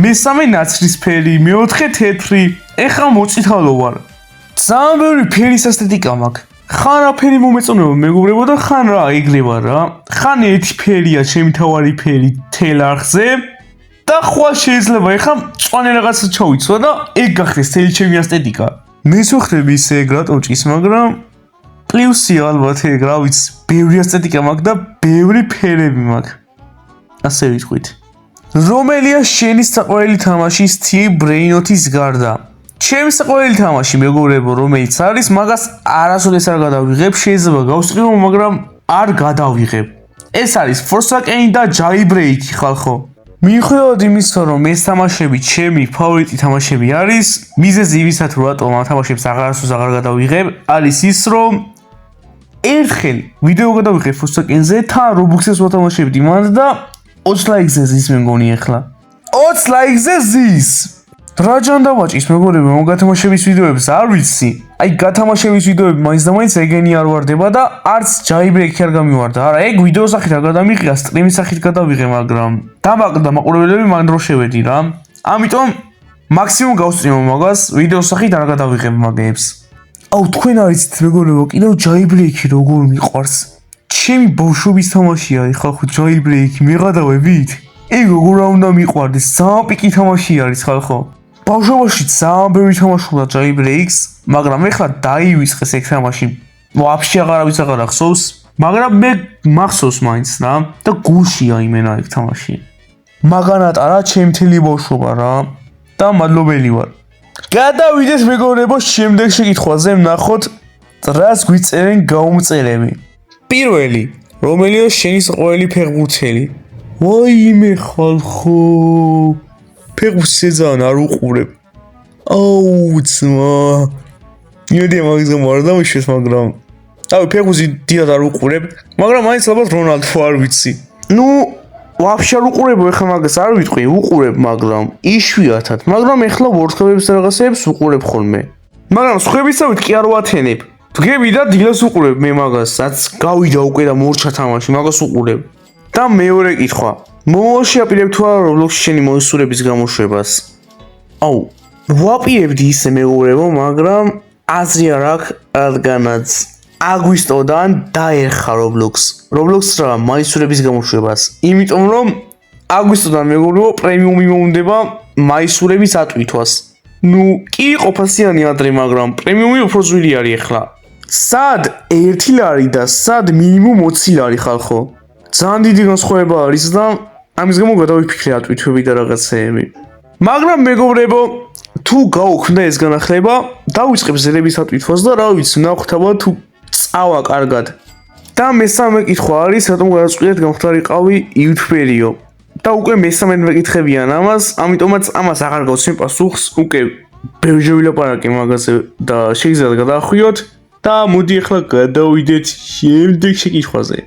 მესამე ნაცრისფერი მეოთხე თეთრი ეხლა მოწითალო ვარ ძალიან ბევრი ფერის ესთეტიკა მაქვს ხანაფერი მომეწონება მეგობრებო და ხან რა ეგრევა რა ხან ერთი ფერია ჩემი თავარი ფერი თელ არხზე და ხვალ შეიძლება ეხლა მწვანე რაღაცა ჩავიცვა და ეგ გახდეს თელი ჩემი ესთეტიკა მესუხდები ისე ეგ რატომ ჭის მაგრამ პლუსია ალბათ ეგ რა ვიცი ბევრი ესთეტიკა მაქვს და ბევრი ფერები მაქვს ასე ვიტყვით რომელია შენი საყვარელი თამაში Steel Brainout-ის გარდა ჩემი საყვარელი თამაში მეგობრებო რომელიც არის მაგას არასოდეს არ გადავიღებ შეიძლება გავსწრებო მაგრამ არ გადავიღებ ეს არის Forsaken და Jailbreak ხალხო მიუხედავად იმისა რომ ეს თამაშები ჩემი ფავორიტი თამაშები არის მიზეზი იმისა თუ რატომ ამ თამაშებს აღარასოდეს აღარ გადავიღებ არის ის რომ ერთხელ ვიდეო გადავიღებ Forsaken-ზე თან Roblox-ს ვათამაშებდი იმან და 20 ლაიქზე ზის მე მგონი ახლა 20 ლაიქზე ზის რა ჯანდაბაჭის მეგობრებო ამ გათამაშების ვიდეოებს არ ვიცი აი გათამაშების ვიდეოები მაინც და მაინც ეგენი არ ვარდება და არც Jailbreak არ გამივარდა არა ეგ ვიდეოს სახით არ გადამიღია სტრიმის სახით გადავიღე მაგრამ დამაყდა მაყურებლები მან დრო შევედი რა ამიტომ მაქსიმუმ გავსწრიმო მაგას ვიდეოს სახით არ გადავიღებ მაგებს აუ თქვენ არიცით მეგობრებო კიდევ Jailbreak-ი როგორ მიყვარს ჩემი ბავშვობის თამაშია ხალხო Jailbreak მეღადავებით ეგ როგორ უნდა მიყვარდეს ძალიან პიკი თამაში არის ხალხო ბავშვობაში ძალიან ბევრი თამაშობდა Jailbreak-ს მაგრამ ეხლა დაივიწყეს ეგ თამაში ვაფშე აღარავის აღარ ახსოვს მაგრამ მე მახსოვს მაინც რა და გულშია იმენა ეგ თამაში მაგანატა რა ჩემი მთელი ბავშვობა რა და მადლობელი ვარ გადავიდეთ მეგობრებო შემდეგ შეკითხვაზე ვნახოთ რას გვიწერენ გაუმწერები პირველი რომელია შენი საყვარელი ფეხბურთელი ვაიმე ხალხო ფეხბურთზე ძალიან არ უყურებ აუ ძმა იმედი მაგის გამო არ დამიშვეს მაგრამ თავი ფეხბურთი დიდად არ უყურებ მაგრამ მაინც ალბათ რონალდო არ ვიცი ნუ ვაფშე არ უყურებ ეხლა მაგას არ ვიტყვი უყურებ მაგრამ იშვიათად მაგრამ ეხლა ვორცხებებს რაღაცებს უყურებ ხოლმე მაგრამ სხვებისავით კი არ ვათენებ დგები და დილას უყურებ მე მაგას რაც გავიდა უკვე და მორჩა თამაში მაგას უყურებ და მეორე კითხვა მომავალში აპირებ თუ არა Roblox-ში შენი მოსურების გამოშვებას აუ ვაპირებდი ისე მეგობრებო მაგრამ აზრი არ აქვს რადგანაც აგვისტოდან დაერხა Roblox რა მაისურების გამოშვებას იმიტომ რომ აგვისტოდან მეგობრებო პრემიუმი მომდება მაისურების ატვირთვას ნუ კი ყოფასიანი ადრე მაგრამ პრემიუმი უფრო ძვირი არის ახლა სად 1 ლარი და სად მინიმუმ 20 ლარი ხალხო ძალიან დიდი განსხვავება არის და ამის გამო გადავიფიქრე ატვირთვები და რაღაცეები მაგრამ მეგობრებო თუ გაუქმდა ეს განახლება დავიწყებ ზელების ატვირთვას და რა ვიცი ნახთავა თუ წავა კარგად და მესამე კითხვა არის რატომ გადაწყვიტეთ გამختارიყავი იუთუბერიო და უკვე მესამე მეკითხებიან ამას ამიტომაც ამას აღარ გავცემ პასუხს უკვე ბევრი ვილაპარაკე მაგაზე და შეიძლება გადაახვიოთ და მოდი ახლა გადავიდეთ შემდეგ შეკითხვაზე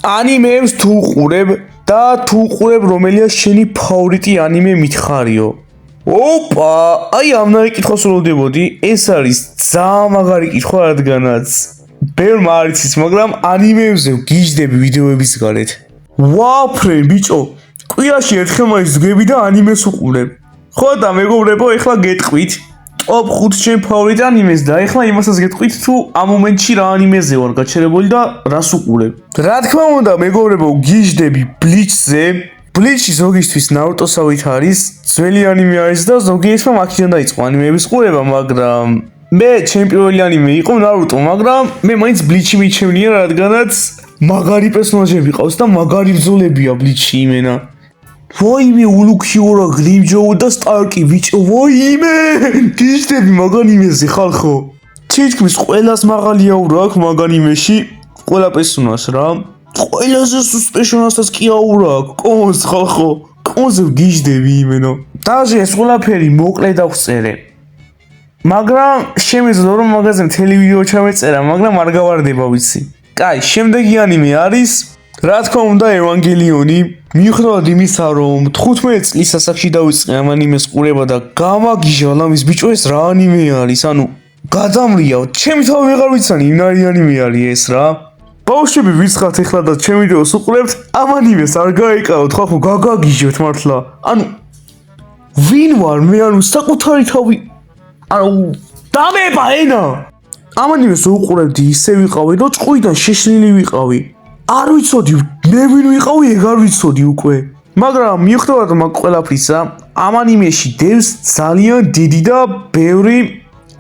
ანიმეებს თუ უყურებ და თუ უყურებ რომელია შენი ფავორიტი ანიმე მითხარიო ოპა აი ამ კითხვას ვლოდებოდი ეს არის ძალიან მაგარი კითხვა რადგანაც ბევრმა არ იცის მაგრამ ანიმეებზე გიждები ვიდეოების გარეთ ვაფრენ ბიჭო კვირაში ერთხელ მაინც დგები და ანიმეს უყურებ ხო და მეგობრებო ეხლა გეტყვით ტოპ 5 ჩემ ფავორიტ ანიმეს და ეხლა იმასაც გეტყვით თუ ამ მომენტში რა ანიმეზე ვარ გაჩერებული და რას უყურებ რა თქმა უნდა მეგობრებო გიждები ბლიჩზე ბლიჩი ზოგისთვის ნარუტოსავით არის ძველი ანიმე არის და ზოგიერთმა მაქედან დაიწყო ანიმეების ყურება მაგრამ მე ჩემი პირველი ანიმე იყო ნარუტო მაგრამ მე მაინც ბლიჩი მიჩემნია რადგანაც მაგარი პერსონაჟები ყავს და მაგარი ბრძოლებია ბლიჩი იმენა ვაიმე ულუქიორა გრიმჯოუ და სტარკი ბიჭო ვაიმე გიждები მაგ ანიმეზე ხალხო თითქმის ყველას მაღალი აურა აქვს მაგ ანიმეში ყველა პერსონაჟს რა ყველაზე სუს პერსონაჟსაც კი აურა აქვს კონს ხალხო კონს გიждები იმენო დაჟე ეს ყველაფერი მოკლე დავწერე მაგრამ შემეძლო რომ მაგაზე მთელი ვიდეო ჩამეწერა, მაგრამ არ გავარდება ვიცი. კაი, შემდეგი ანიმე არის რა თქმა უნდა ევანგელიონი. მიუხედავად იმისა, რომ 15 წლის ასაკში დავიწყე ამ ანიმეს ყურება და გამაგიჟა ლამის ბიჭო ეს რა ანიმე არის, ანუ გადამრიავ, ჩემი თავი ვეღარ ვიცანი იმ ანიმე არის ეს რა. ბავშვები ვიცხათ ეხლა და ჩემ ვიდეოს უყურებთ, ამ ანიმეს არ გაეკავოთ, ხო გაგაგიჟებთ მართლა. ანუ ვინ ვარ მე, ანუ საკუთარი თავი ანუ დამება ენა. ამ ანიმეს უყურებდი ისე ვიყავი, რომ ჭყვიდან შეშლილი ვიყავი. არ ვიცოდი მე ვინ ვიყავი, ეგ არ ვიცოდი უკვე. მაგრამ მიუხედავად მაგ ყველაფრისა, ამ ანიმეში დევს ძალიან დიდი და ბევრი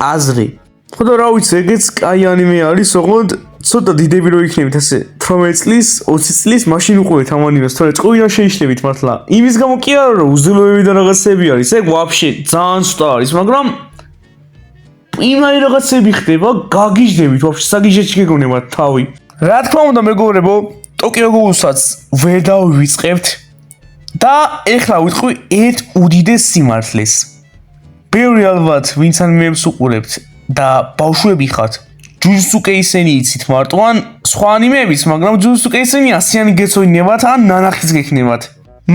აზრი. ხო და რა ვიცი, ეგეც კაი ანიმე არის, ოღონდ ცოტა დიდები რო იქნებით ასე 18 წლის, 20 წლის, მაშინ უყურეთ ამ ანიმეს, თორე ჭყვიდან შეიშლებით მართლა. იმის გამო კი არა რომ უზრუნველები და რაღაცები არის, ეგ ვაფშე ძალიან ცოტა არის, მაგრამ იმაი რაღაცები ხდება, გაგიჟდებით, ვაფშე საგიჟეთში გეგონებათ თავი. რა თქმა უნდა მეგობრებო, ტოკიო გოულსაც ვერ დავივიწყებთ და ეხლა ვიტყვი ერთ უდიდეს სიმართლეს. ბევრი ალბათ ვინც ანიმეებს უყურებთ და ბავშვები ხართ, ჯუჯუტსუ კეისენი იცით მარტო ან სხვა ანიმეებიც, მაგრამ ჯუჯუტსუ კეისენი ასიანი გეცოდინებათ ან ნანახიც გექნებათ.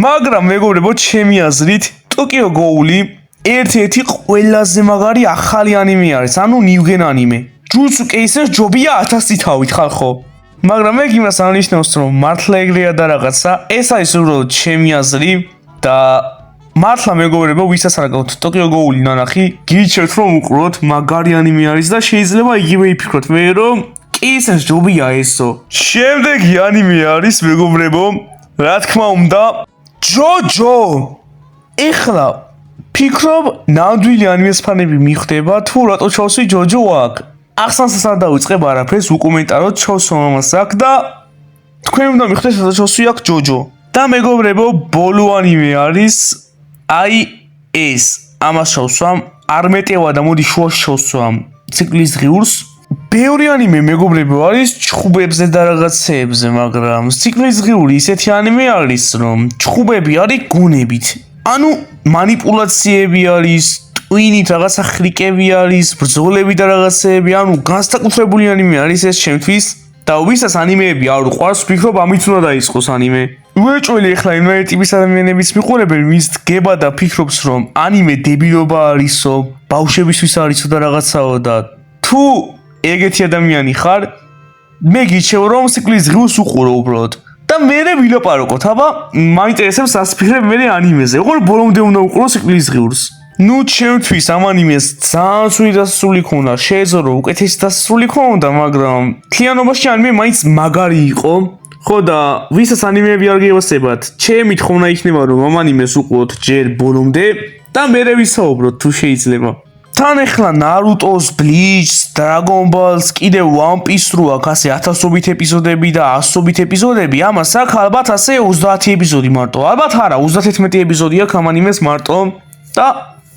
მაგრამ მეგობრებო, ჩემი აზრით, ტოკიო გოული ერთ-ერთი ყველაზე მაგარი ახალი ანიმე არის, ანუ ნიუგენ ანიმე. ჯუჯუტსუ კეისენს ჯობია 1000 თავით ხალხო. მაგრამ მე იმას აღნიშნავს, რომ მართლა ეგრეა და რაღაცა, ეს არის უბრალოდ ჩემი აზრი და მართლა მეგობრებო, ვისაც არ გაქვთ ტოკიო გოული ნანახი, გიჩვენებთ რომ უყუროთ, მაგარი ანიმე არის და შეიძლება იგივე იფიქროთ მე, რომ კეისენს ჯობია ესო. შემდეგი ანიმე არის მეგობრებო, რა თქმა უნდა, ჯოჯო. ეხლა ფიქრობ, ნამდვილი ანიმეს ფანები მიხვდება თუ რატო ჩავსვი ჯოჯო აქ. ახსანსაც არ დავიწყებ არაფერს, უკომენტაროთ ჩავსვამ ამას აქ და თქვენ უნდა მიხვდეთ რატო ჩავსვი აქ ჯოჯო. და მეგობრებო, ბოლო ანიმე არის აი ეს. ამას ჩავსვამ, არ მეტევა და მოდი შუაში ჩავსვამ ციკლის ღიურს. ბევრი ანიმე მეგობრებო არის ჩხუბებზე და რაღაცეებზე, მაგრამ ციკლის ღიური ისეთი ანიმე არის, რომ ჩხუბები არის გონებით. ანუ манипуляციები არის, ტვინით რაღაცა ხრიკები არის, ბრძოლები და რაღაცეები, ანუ განსაკუთრებული ანიმე არის ეს ჩემთვის და ვისაც ანიმეები არ უყვარს, ვფიქრობ ამით უნდა დაიწყოს ანიმე. უეჭველი ეხლა იმავე ტიპის ადამიანების მიყურებენ, ვინც დგება და ფიქრობს, რომ ანიმე დებილობა არისო, ბავშვებისთვის არისო და რაღაცაო და თუ ეგეთი ადამიანი ხარ, მე გიჩევ რომ ციკლის ღიურს უყურო უბრალოდ. და მერე ვილაპარაკოთ, აბა, მაინტერესებს ასფიქრებ მერე ანიმეზე. ოღონდ ბოლომდე უნდა უყურო ციკლის ღიურს. ნუ ჩემთვის ამ ანიმეს ძალიან სული დასასრული ქონდა, შეეძლო რომ უკეთესი დასასრული ქონდა, მაგრამ მთლიანობაში ანიმე მაინც მაგარი იყო. ხო და ვისაც ანიმეები არ გიევასებათ, ჩემი თხოვნა იქნება რომ ამ ანიმეს უყუროთ ჯერ ბოლომდე და მერე ვისაუბროთ თუ შეიძლება. თან ეხლა ნარუტოს, ბლიჩს, დრაგონ ბალს, კიდევ ვან პისს რო აქვს ასე 1000-ობით ეპიზოდები და 100-ობით ეპიზოდები, ამას აქ ალბათ ასე 30 ეპიზოდი მარტო. ალბათ არა, 31 ეპიზოდი აქვს ამ ანიმეს მარტო და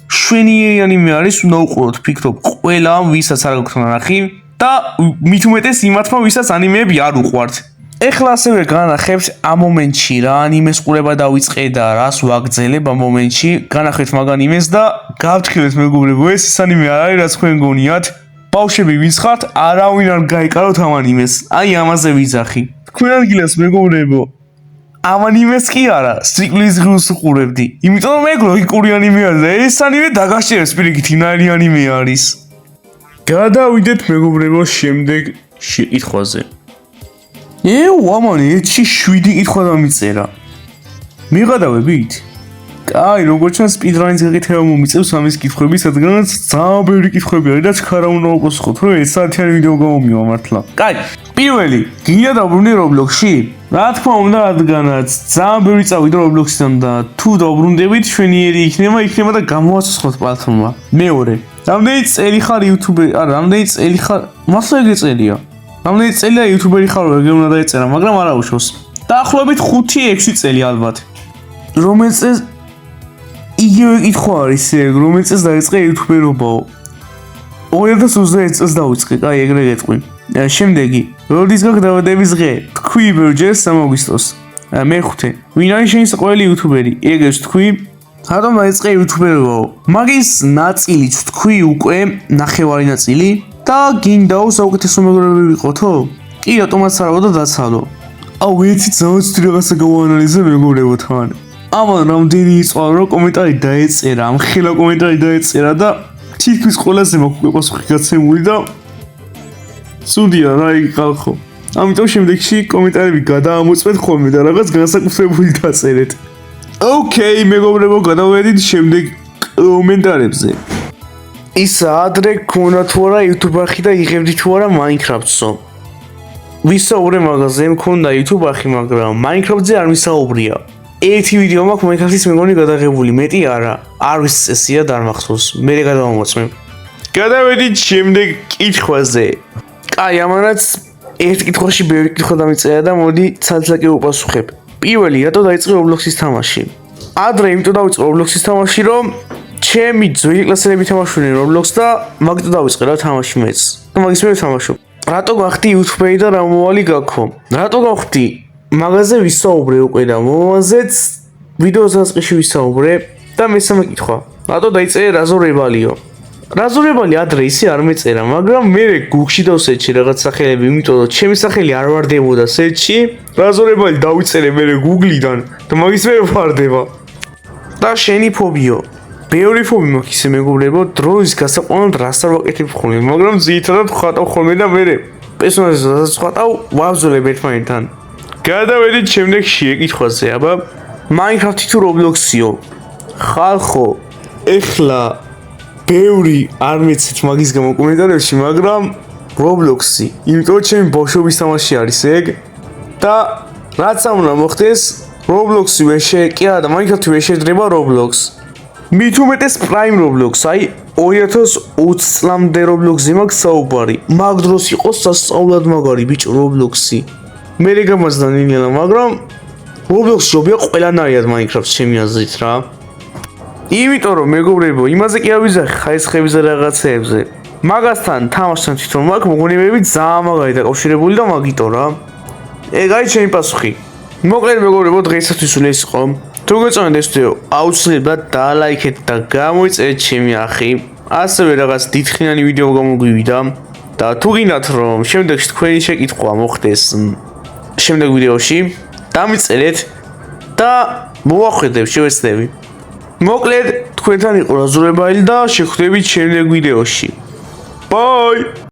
შვენიერი ანიმე არის, უნდა უყუროთ, ფიქრობ, ყველა ვისაც არ გაქვთ ნახი და მით უმეტეს იმათმა, ვისაც ანიმეები არ უყვართ. ეხლა ასევე განახებთ ამ მომენტში რა ანიმეს ყურება დავიწყე და რას ვაგრძელებ ამ მომენტში, განახებთ მაგ ანიმეს და გავთხრით მეგობრებო, ეს ანიმე არ არის, რაც თქვენ გონიათ. ბავშვები ვინც ხართ, არავინ არ გაიკაროთ ამ ანიმეს. აი ამაზე ვიძახი. თქვენ ადგილას მეგობრებო, ამ ანიმეს კი არა, ციკლის ღიურს უყურებდი. იმიტომ რომ ეგ ლოგიკური ანიმე არის და ეს ანიმე დაგასჭერებს პირიქით, ინაირი ანიმე არის. გადავიდეთ მეგობრებო შემდეგ შეკითხვაზე. ამანი, 7 კითხვა დამიწერა. მიღადავებით? კაი, როგორც ჩანს, სპიდრანის გაკეთება მომიწევს ამის კითხვების, რადგანაც ძალიან ბევრი კითხვები არის და ჩქარა უნდა უპასუხოთ, რომ ეს საათიანი ვიდეო გამომივა მართლა. კაი, პირველი, გინდა დავბრუნდე Roblox-ში? რა თქმა უნდა, რადგანაც ძალიან ბევრი წავიდა Roblox-დან და თუ დავბრუნდებით, შვენიერი იქნება და გამოაცოცხლოთ პლატფორმა. მეორე, რამდენი წელი ხარ YouTube-ი? არა, რამდენი წელი ხარ? მართლა ეგრე წელია. რამდენი წელია YouTube-ერი ხარ, ეგრე უნდა დაეწერა, მაგრამ არა უშავს. დაახლოებით 5-6 წელი ალბათ. რომელიც წელს იგივე კითხვა არის, რომელიც წელს დაიწყე YouTube-ერობაო. 2021 წელს დავიწყე, კაი, ეგრე გეტყვი. შემდეგი, როდის გაქვს დაბადების დღე? თქვი ბევრჯერ 3 აგვისტოს. მეხუთე, ვინ არის შენი საყვარელი YouTuberi? ეგრეც თქვი. რატომ დაიწყე იუთუბერობა? მაგის ნაწილიც თქვი უკვე ნახევარი ნაწილი და გინდაო საუკეთესო მეგობრები ვიყოთო? კი, რატომაც არა და დაცალო. აუ, ერთი ძალიან ცუდი რაღაცა გავაანალიზე მეგობრებთან. ამან რამდენი იწვალა რომ კომენტარი დაეწერა, ამხელა კომენტარი დაეწერა და თითქმის ყველაზე მაქვს უკვე პასუხი გაცემული და სუდია რა იგი ხალხო. ამიტომ შემდეგში კომენტარები გადაამოწმეთ ხოლმე და რაღაც განსაკუთრებული დაწერეთ. ოკეი, მეგობრებო, გადავედით შემდეგ კომენტარებზე. ისა ადრე გქონდა თუ არა YouTube არხი და იღებდი თუ არა Minecraft-ო. ვისაუბრე მაგაზე, მქონდა YouTube არხი, მაგრამ Minecraft-ზე არ ვისაუბრია. ერთი ვიდეო მაქვს Minecraft-ის მეგონი გადაღებული, მეტი არა. არ ვიცი წესია და არ მახსოვს. მე გადავამოწმებ. გადავედით შემდეგ კითხვაზე. კაი, ამანაც ერთ კითხვაში ბევრი კითხვა დამიწერა და მოდი ცალ-ცალკე უპასუხებ. პირველი, რატო დაიწყე Roblox-ის თამაში? ადრე იმიტომ დავიწყე Roblox-ის თამაში, რომ ჩემი ძველი კლასელები თამაშობდნენ Roblox და მაგით დავიწყე რა თამაში მეც. და მაგის მე ვთამაშობ. რატო გახდი YouTuber-ი და რა მომავალი გაქვს? რატო გავხდი? მაგაზე ვისაუბრე უკვე და მომავალზეც ვიდეოს დასაწყისში ვისაუბრე და მესამე კითხვა. რატო დაიწერე რაზორებალიო? რაზორებალი ადრე ისე არ მეწერა, მაგრამ მე Google-ში დავსერჩი რაღაც სახელები, იმიტომ რომ ჩემი სახელი არ ვარდებოდა სერჩში. რაზორებალი დავიწერე მე Google-დან და მაგის მე ვარდება. და შენი ფობიო? ბევრი ფობი მაქვს ისე მეგობრებო, დროის გასაყვანად რას არ ვაკეთებ ხოლმე, მაგრამ ძირითადად ვხატავ ხოლმე და მე პერსონაჟებს ვხატავ, ვაბრძოლებ ერთმანეთთან. გადავედით შემდეგ შეკითხვაზე, აბა, Minecraft-ი თუ Roblox-იო? ხალხო, ეხლა ბევრი არ მეცეთ მაგის გამო კომენტარებში, მაგრამ Roblox-ი, იმიტომ რომ ჩემი ბავშვობის თამაში არის ეგ და რაც ამ უნდა მოხდეს, Roblox-ი ვერ კი არა და Minecraft-ი ვერ შეძრება Roblox. მით უმეტეს Prime Roblox, აი 2020 წლამდე Roblox-ზე მაქვს საუბარი. მაგ დროს იყო სასწაულად მაგარი ბიჭო Roblox-ი. მე გამაძდა ნინელა, მაგრამ Roblox ჯობია ყველანაირად Minecraft-ს ჩემი აზრით რა. იმიტომ რომ მეგობრებო, იმაზე კი არ ვიზახი ხაისხებზე რაღაცეებზე. მაგასთან თამაშთან თვითონ მაქვს მოგონებები ძალიან მაგარი დაკავშირებული და მაგიტო რა. ეგ არის ჩემი პასუხი. მოკლედ მეგობრებო, დღეისათვის ეს იყო. თუ გეწონათ ეს ვიდეო, აუცილებლად დალაიქეთ და გამოიწერეთ ჩემი არხი. ასევე რაღაც დიდხნიანი ვიდეო გამოგვივიდა და თუ გინდათ რომ შემდეგში თქვენი შეკითხვა მოხდეს შემდეგ ვიდეოში, დამიწერეთ და მოვახვედებ შევეცდები. მოკლედ, თქვენთან იყო რაზორებალი და შევხვდებით შემდეგ ვიდეოში. Bye!